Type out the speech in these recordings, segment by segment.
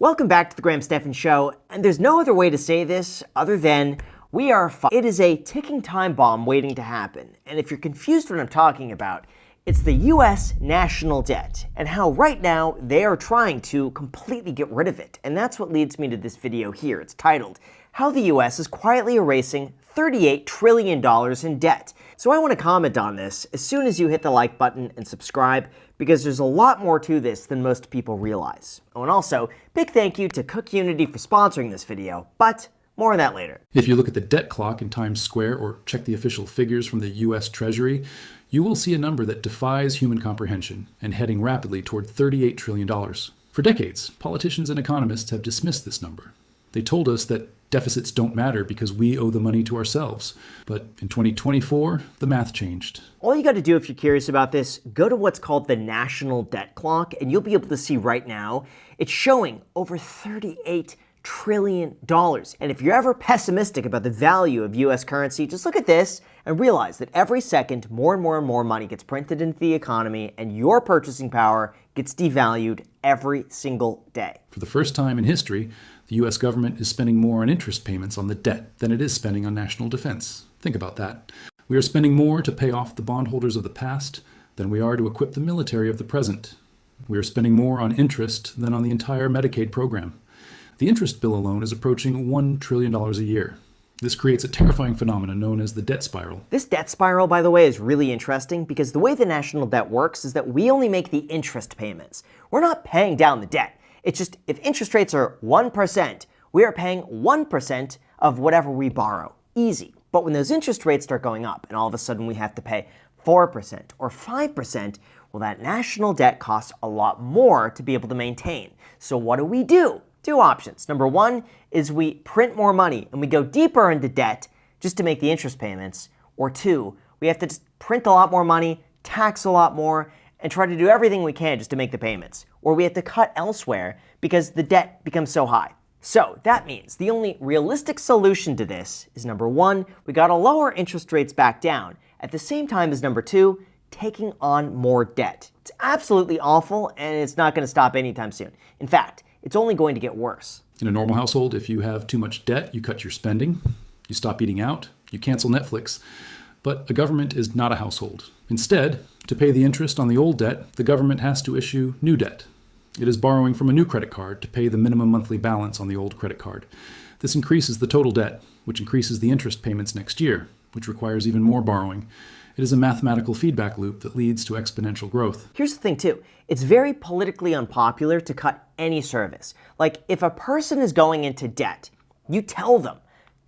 Welcome back to the Graham Stephan Show, and there's no other way to say this other than it is a ticking time bomb waiting to happen. And if you're confused what I'm talking about, it's the US national debt and how right now they are trying to completely get rid of it. And that's what leads me to this video here. It's titled, How the US is Quietly Erasing $38 trillion in Debt. So I want to comment on this as soon as you hit the like button and subscribe, because there's a lot more to this than most people realize. Oh, and also, big thank you to Cook Unity for sponsoring this video, but more on that later. If you look at the debt clock in Times Square or check the official figures from the US Treasury, you will see a number that defies human comprehension and heading rapidly toward $38 trillion. For decades, politicians and economists have dismissed this number. They told us that deficits don't matter because we owe the money to ourselves. But in 2024, the math changed. All you got to do if you're curious about this, go to what's called the national debt clock, and you'll be able to see right now, it's showing over $38 trillion. And if you're ever pessimistic about the value of US currency, just look at this and realize that every second more and more and more money gets printed into the economy and your purchasing power gets devalued every single day. For the first time in history, the US government is spending more on interest payments on the debt than it is spending on national defense. Think about that. We are spending more to pay off the bondholders of the past than we are to equip the military of the present. We are spending more on interest than on the entire Medicaid program. The interest bill alone is approaching $1 trillion a year. This creates a terrifying phenomenon known as the debt spiral. This debt spiral, by the way, is really interesting because the way the national debt works is that we only make the interest payments. We're not paying down the debt. It's just if interest rates are 1%, we are paying 1% of whatever we borrow. Easy. But when those interest rates start going up and all of a sudden we have to pay 4% or 5%, well, that national debt costs a lot more to be able to maintain. So what do? Two options. Number one is we print more money and we go deeper into debt just to make the interest payments. Or two, we have to just print a lot more money, tax a lot more, and try to do everything we can just to make the payments. Or we have to cut elsewhere because the debt becomes so high. So that means the only realistic solution to this is number one, we gotta lower interest rates back down, at the same time as number two, taking on more debt. It's absolutely awful and it's not gonna stop anytime soon. In fact, it's only going to get worse. In a normal household, if you have too much debt, you cut your spending, you stop eating out, you cancel Netflix. But a government is not a household. Instead, to pay the interest on the old debt, the government has to issue new debt. It is borrowing from a new credit card to pay the minimum monthly balance on the old credit card. This increases the total debt, which increases the interest payments next year, which requires even more borrowing. It is a mathematical feedback loop that leads to exponential growth. Here's the thing too, it's very politically unpopular to cut any service. Like if a person is going into debt, you tell them,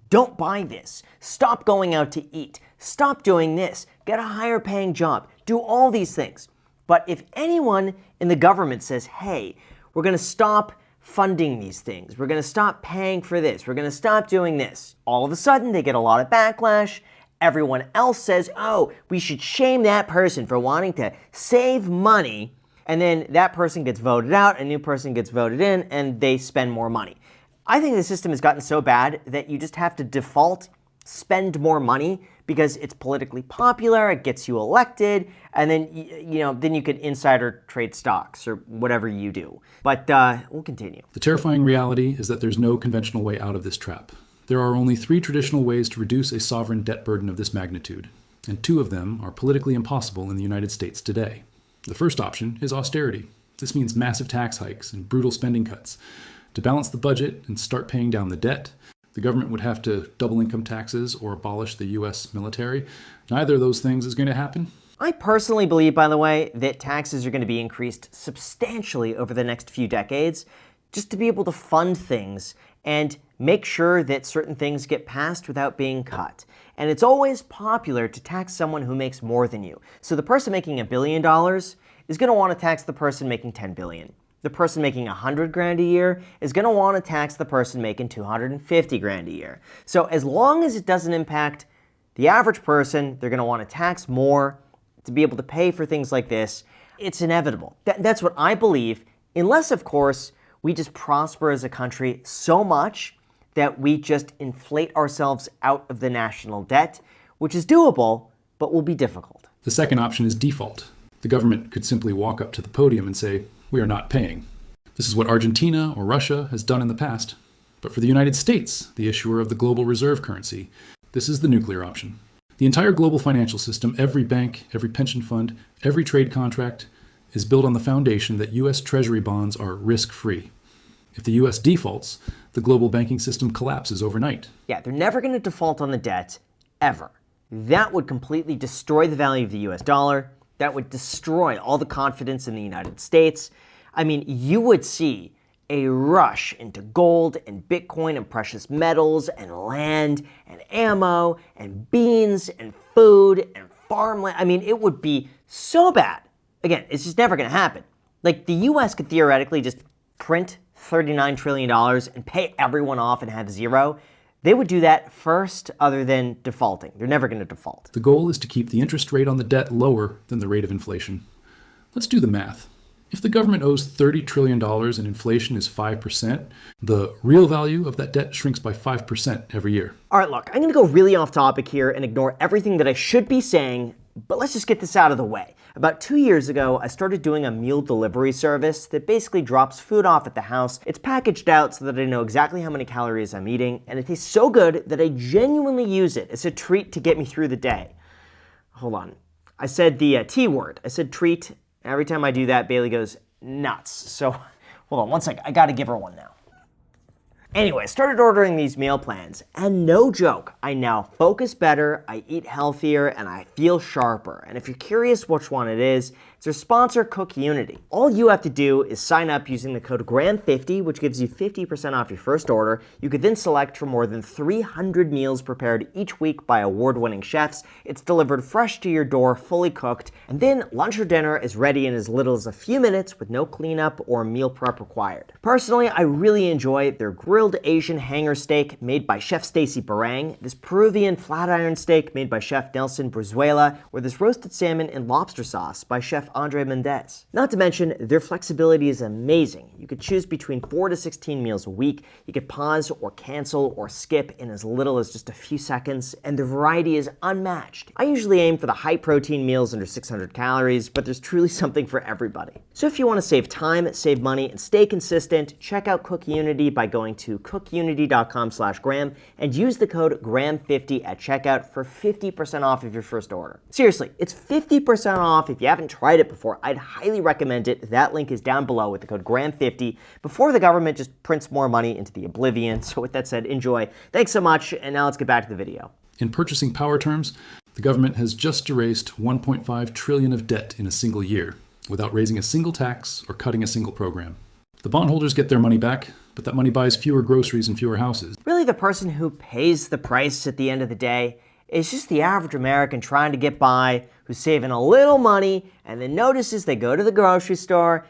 don't buy this, stop going out to eat, stop doing this, get a higher paying job, do all these things. But if anyone in the government says, hey, we're gonna stop funding these things, we're gonna stop paying for this, we're gonna stop doing this, all of a sudden they get a lot of backlash. Everyone else says, oh, we should shame that person for wanting to save money. And then that person gets voted out, a new person gets voted in, and they spend more money. I think the system has gotten so bad that you just have to default spend more money because it's politically popular, it gets you elected, and then then you could insider trade stocks or whatever you do. But we'll continue. The terrifying reality is that there's no conventional way out of this trap. There are only three traditional ways to reduce a sovereign debt burden of this magnitude, and two of them are politically impossible in the United States today. The first option is austerity. This means massive tax hikes and brutal spending cuts. To balance the budget and start paying down the debt, the government would have to double income taxes or abolish the US military. Neither of those things is going to happen. I personally believe, by the way, that taxes are going to be increased substantially over the next few decades just to be able to fund things and make sure that certain things get passed without being cut. And it's always popular to tax someone who makes more than you. So the person making $1 billion is going to want to tax the person making 10 billion. The person making 100 grand a year is going to want to tax the person making 250 grand a year. So as long as it doesn't impact the average person, they're going to want to tax more to be able to pay for things like this. It's inevitable. That's what I believe, unless, of course, we just prosper as a country so much that we just inflate ourselves out of the national debt, which is doable, but will be difficult. The second option is default. The government could simply walk up to the podium and say, we are not paying. This is what Argentina or Russia has done in the past. But for the United States, the issuer of the global reserve currency, this is the nuclear option. The entire global financial system, every bank, every pension fund, every trade contract, is built on the foundation that U.S. Treasury bonds are risk-free. If the U.S. defaults, the global banking system collapses overnight. Yeah, they're never going to default on the debt, ever. That would completely destroy the value of the US dollar. That would destroy all the confidence in the United States. I mean, you would see a rush into gold and Bitcoin and precious metals and land and ammo and beans and food and farmland. I mean, it would be so bad. Again, it's just never going to happen. Like, the US could theoretically just print $39 trillion and pay everyone off and have zero. They would do that first, other than defaulting. They're never going to default. The goal is to keep the interest rate on the debt lower than the rate of inflation. Let's do the math. If the government owes $30 trillion and inflation is 5%, the real value of that debt shrinks by 5% every year. All right, look, I'm going to go really off topic here and ignore everything that I should be saying, but let's just get this out of the way. About 2 years ago, I started doing a meal delivery service that basically drops food off at the house. It's packaged out so that I know exactly how many calories I'm eating, and it tastes so good that I genuinely use it as a treat to get me through the day. Hold on. I said the T word. I said treat. Every time I do that, Bailey goes nuts. So, hold on one second. I gotta give her one now. Anyway, I started ordering these meal plans, and no joke, I now focus better, I eat healthier, and I feel sharper. And if you're curious which one it is, it's our sponsor, Cook Unity. All you have to do is sign up using the code GRAHAM50, which gives you 50% off your first order. You could then select from more than 300 meals prepared each week by award-winning chefs. It's delivered fresh to your door, fully cooked, and then lunch or dinner is ready in as little as a few minutes with no cleanup or meal prep required. Personally, I really enjoy their grilled Asian hanger steak made by Chef Stacy Barang, this Peruvian flat iron steak made by Chef Nelson Brizuela, or this roasted salmon and lobster sauce by Chef Andre Mendez. Not to mention, their flexibility is amazing. You could choose between 4 to 16 meals a week. You could pause or cancel or skip in as little as just a few seconds, and the variety is unmatched. I usually aim for the high protein meals under 600 calories, but there's truly something for everybody. So if you want to save time, save money, and stay consistent, check out Cook Unity by going to cookunity.com/Graham and use the code GRAHAM50 at checkout for 50% off of your first order. Seriously, it's 50% off. If you haven't tried it before, I'd highly recommend it. That link is down below with the code GRAHAM50 before the government just prints more money into the oblivion. So with that said, enjoy. Thanks so much, and now let's get back to the video. In purchasing power terms, the government has just erased $1.5 trillion of debt in a single year without raising a single tax or cutting a single program. The bondholders get their money back, but that money buys fewer groceries and fewer houses. Really, the person who pays the price at the end of the day is just the average American trying to get by, who's saving a little money, and then notices they go to the grocery store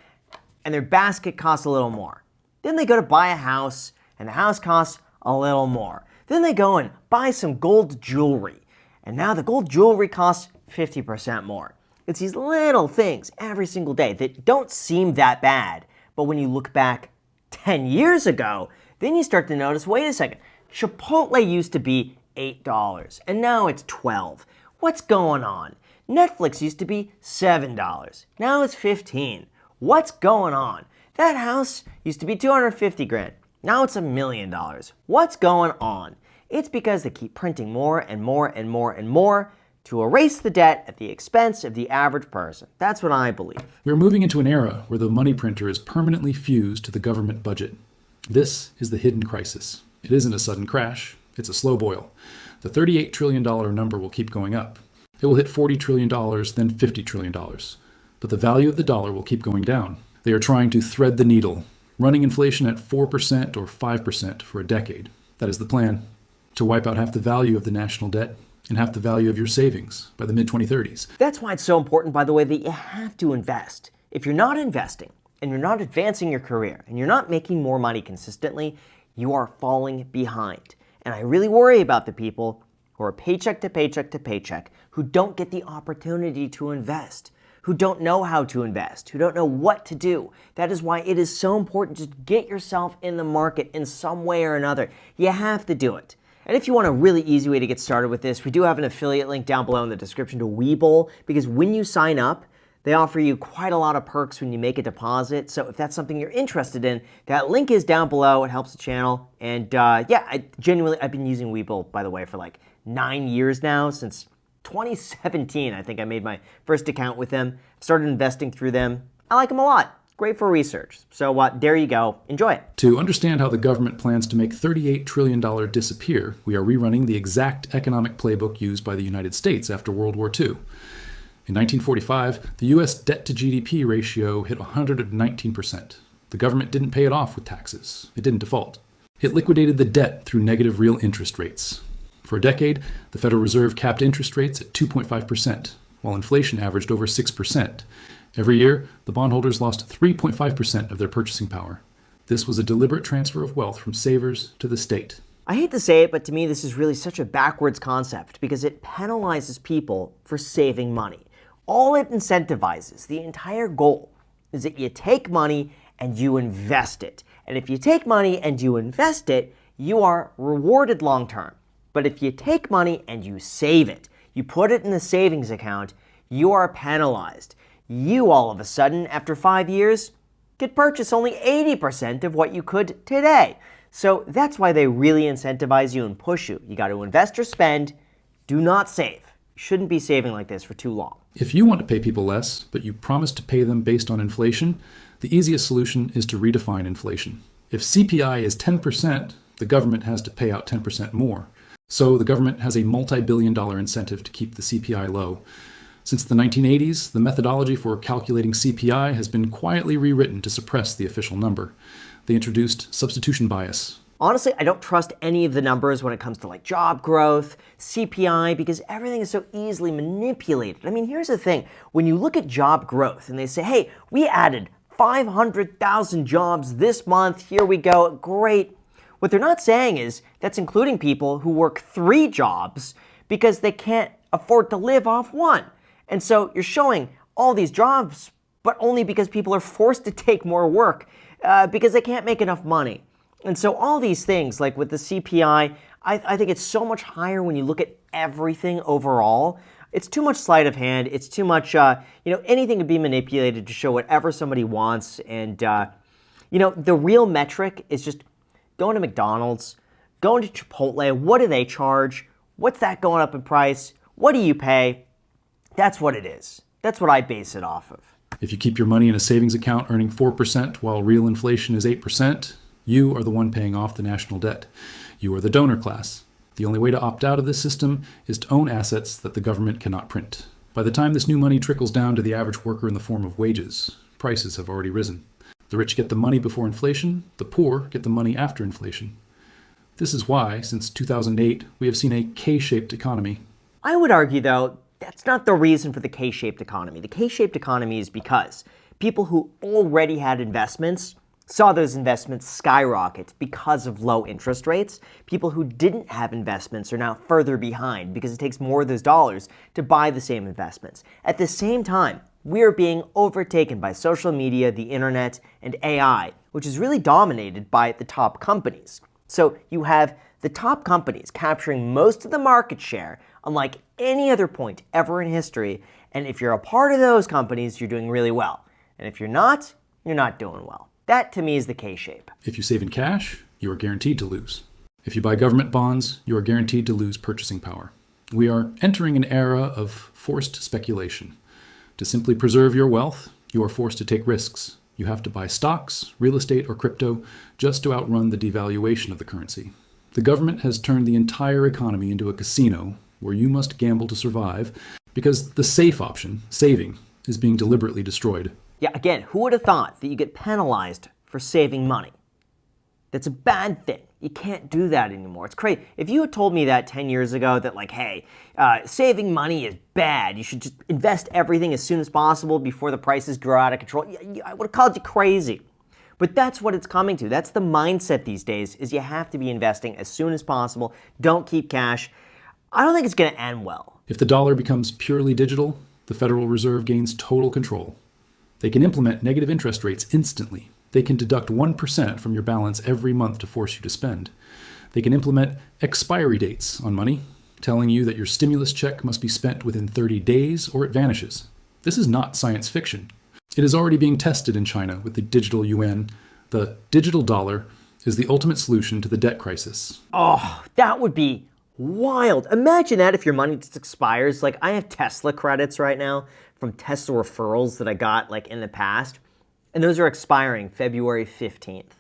and their basket costs a little more. Then they go to buy a house, and the house costs a little more. Then they go and buy some gold jewelry, and now the gold jewelry costs 50% more. It's these little things every single day that don't seem that bad, but when you look back 10 years ago, then you start to notice, wait a second, Chipotle used to be $8, and now it's $12. What's going on? Netflix used to be $7, now it's $15. What's going on? That house used to be $250,000, now it's $1 million. What's going on? It's because they keep printing more and more and more and more to erase the debt at the expense of the average person. That's what I believe. We're moving into an era where the money printer is permanently fused to the government budget. This is the hidden crisis. It isn't a sudden crash, it's a slow boil. The $38 trillion number will keep going up. It will hit $40 trillion, then $50 trillion. But the value of the dollar will keep going down. They are trying to thread the needle, running inflation at 4% or 5% for a decade. That is the plan. To wipe out half the value of the national debt and half the value of your savings by the mid-2030s. That's why it's so important, by the way, that you have to invest. If you're not investing, and you're not advancing your career, and you're not making more money consistently, you are falling behind. And I really worry about the people who are paycheck to paycheck to paycheck, who don't get the opportunity to invest, who don't know how to invest, who don't know what to do. That is why it is so important to get yourself in the market in some way or another. You have to do it. And if you want a really easy way to get started with this, we do have an affiliate link down below in the description to Webull, because when you sign up, They offer you quite a lot of perks when you make a deposit, so if that's something you're interested in, that link is down below. It helps the channel. And yeah, I've been using Webull, by the way, for like 9 years now, since 2017. I think I made my first account with them. Started investing through them. I like them a lot. Great for research. So there you go. Enjoy it. To understand how the government plans to make $38 trillion disappear, we are rerunning the exact economic playbook used by the United States after World War II. In 1945, the U.S. debt-to-GDP ratio hit 119%. The government didn't pay it off with taxes. It didn't default. It liquidated the debt through negative real interest rates. For a decade, the Federal Reserve capped interest rates at 2.5%, while inflation averaged over 6%. Every year, the bondholders lost 3.5% of their purchasing power. This was a deliberate transfer of wealth from savers to the state. I hate to say it, but to me this is really such a backwards concept because it penalizes people for saving money. All it incentivizes, the entire goal, is that you take money and you invest it. And if you take money and you invest it, you are rewarded long term. But if you take money and you save it, you put it in the savings account, you are penalized. You all of a sudden, after 5 years, could purchase only 80% of what you could today. So that's why they really incentivize you and push you. You got to invest or spend. Do not save. You shouldn't be saving like this for too long. If you want to pay people less, but you promise to pay them based on inflation, the easiest solution is to redefine inflation. If CPI is 10%, the government has to pay out 10% more. So the government has a multi-billion-dollar incentive to keep the CPI low. Since the 1980s, the methodology for calculating CPI has been quietly rewritten to suppress the official number. They introduced substitution bias. Honestly, I don't trust any of the numbers when it comes to like job growth, CPI, because everything is so easily manipulated. I mean, here's the thing. When you look at job growth and they say, hey, we added 500,000 jobs this month, here we go, great. What they're not saying is that's including people who work 3 jobs because they can't afford to live off one. And so you're showing all these jobs, but only because people are forced to take more work because they can't make enough money. And so all these things, like with the CPI, I think it's so much higher when you look at everything overall. It's too much sleight of hand. It's too much, anything can be manipulated to show whatever somebody wants. And, the real metric is just going to McDonald's, going to Chipotle. What do they charge? What's that going up in price? What do you pay? That's what it is. That's what I base it off of. If you keep your money in a savings account earning 4% while real inflation is 8%, you are the one paying off the national debt. You are the donor class. The only way to opt out of this system is to own assets that the government cannot print. By the time this new money trickles down to the average worker in the form of wages, prices have already risen. The rich get the money before inflation, the poor get the money after inflation. This is why, since 2008, we have seen a K-shaped economy. I would argue, though, that's not the reason for the K-shaped economy. The K-shaped economy is because people who already had investments saw those investments skyrocket because of low interest rates. People who didn't have investments are now further behind because it takes more of those dollars to buy the same investments. At the same time, we are being overtaken by social media, the internet, and AI, which is really dominated by the top companies. So you have the top companies capturing most of the market share, unlike any other point ever in history. And if you're a part of those companies, you're doing really well. And if you're not doing well. That, to me, is the K-shape. If you save in cash, you are guaranteed to lose. If you buy government bonds, you are guaranteed to lose purchasing power. We are entering an era of forced speculation. To simply preserve your wealth, you are forced to take risks. You have to buy stocks, real estate, or crypto just to outrun the devaluation of the currency. The government has turned the entire economy into a casino where you must gamble to survive because the safe option, saving, is being deliberately destroyed. Yeah, again, who would have thought that you get penalized for saving money? That's a bad thing. You can't do that anymore. It's crazy. If you had told me that 10 years ago, that like, hey, saving money is bad, you should just invest everything as soon as possible before the prices grow out of control, I would have called you crazy. But that's what it's coming to. That's the mindset these days, is you have to be investing as soon as possible. Don't keep cash. I don't think it's going to end well. If the dollar becomes purely digital, the Federal Reserve gains total control. They can implement negative interest rates instantly. They can deduct 1% from your balance every month to force you to spend. They can implement expiry dates on money, telling you that your stimulus check must be spent within 30 days or it vanishes. This is not science fiction. It is already being tested in China with the digital yuan. The digital dollar is the ultimate solution to the debt crisis. Oh, that would be wild. Imagine that if your money just expires. Like, I have Tesla credits right now from Tesla referrals that I got like in the past, and those are expiring February 15th.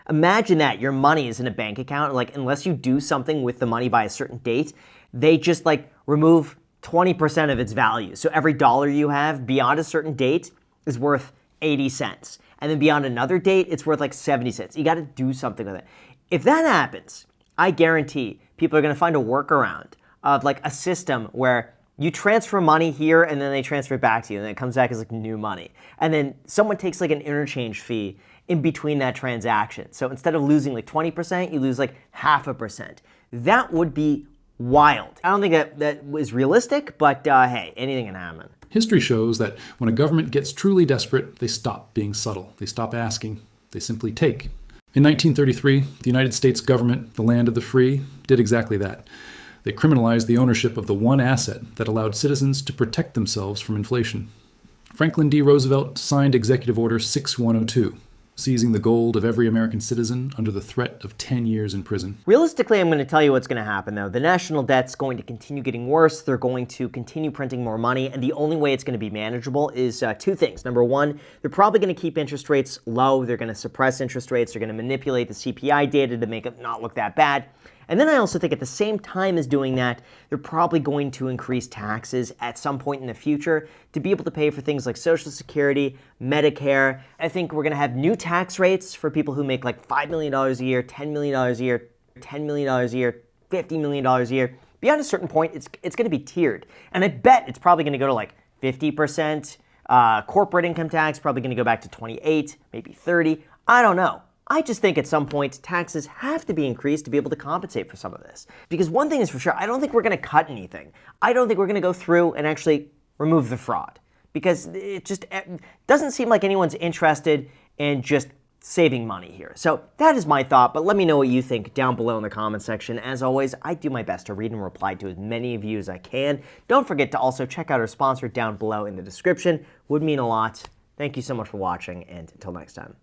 Imagine that your money is in a bank account, like unless you do something with the money by a certain date, they just like remove 20% of its value. So every dollar you have beyond a certain date is worth 80 cents. And then beyond another date, it's worth like 70 cents. You got to do something with it. If that happens, I guarantee people are going to find a workaround of like a system where you transfer money here and then they transfer it back to you and then it comes back as like new money. And then someone takes like an interchange fee in between that transaction. So instead of losing like 20%, you lose like 0.5%. That would be wild. I don't think that was realistic, but hey, anything can happen. History shows that when a government gets truly desperate, they stop being subtle. They stop asking. They simply take. In 1933, the United States government, the land of the free, did exactly that. They criminalized the ownership of the one asset that allowed citizens to protect themselves from inflation. Franklin D. Roosevelt signed Executive Order 6102, seizing the gold of every American citizen under the threat of 10 years in prison. Realistically, I'm going to tell you what's going to happen, though. The national debt's going to continue getting worse. They're going to continue printing more money, and the only way it's going to be manageable is two things. Number one, they're probably going to keep interest rates low. They're going to suppress interest rates. They're going to manipulate the CPI data to make it not look that bad. And then I also think at the same time as doing that, they're probably going to increase taxes at some point in the future to be able to pay for things like Social Security, Medicare. I think we're going to have new tax rates for people who make like $5 million a year, $10 million a year, $10 million a year, $50 million a year. Beyond a certain point, it's going to be tiered. And I bet it's probably going to go to like 50%. Corporate income tax probably going to go back to 28, maybe 30. I don't know. I just think at some point taxes have to be increased to be able to compensate for some of this. Because one thing is for sure, I don't think we're going to cut anything. I don't think we're going to go through and actually remove the fraud. Because it just doesn't seem like anyone's interested in just saving money here. So that is my thought, but let me know what you think down below in the comment section. As always, I do my best to read and reply to as many of you as I can. Don't forget to also check out our sponsor down below in the description. Would mean a lot. Thank you so much for watching, and until next time.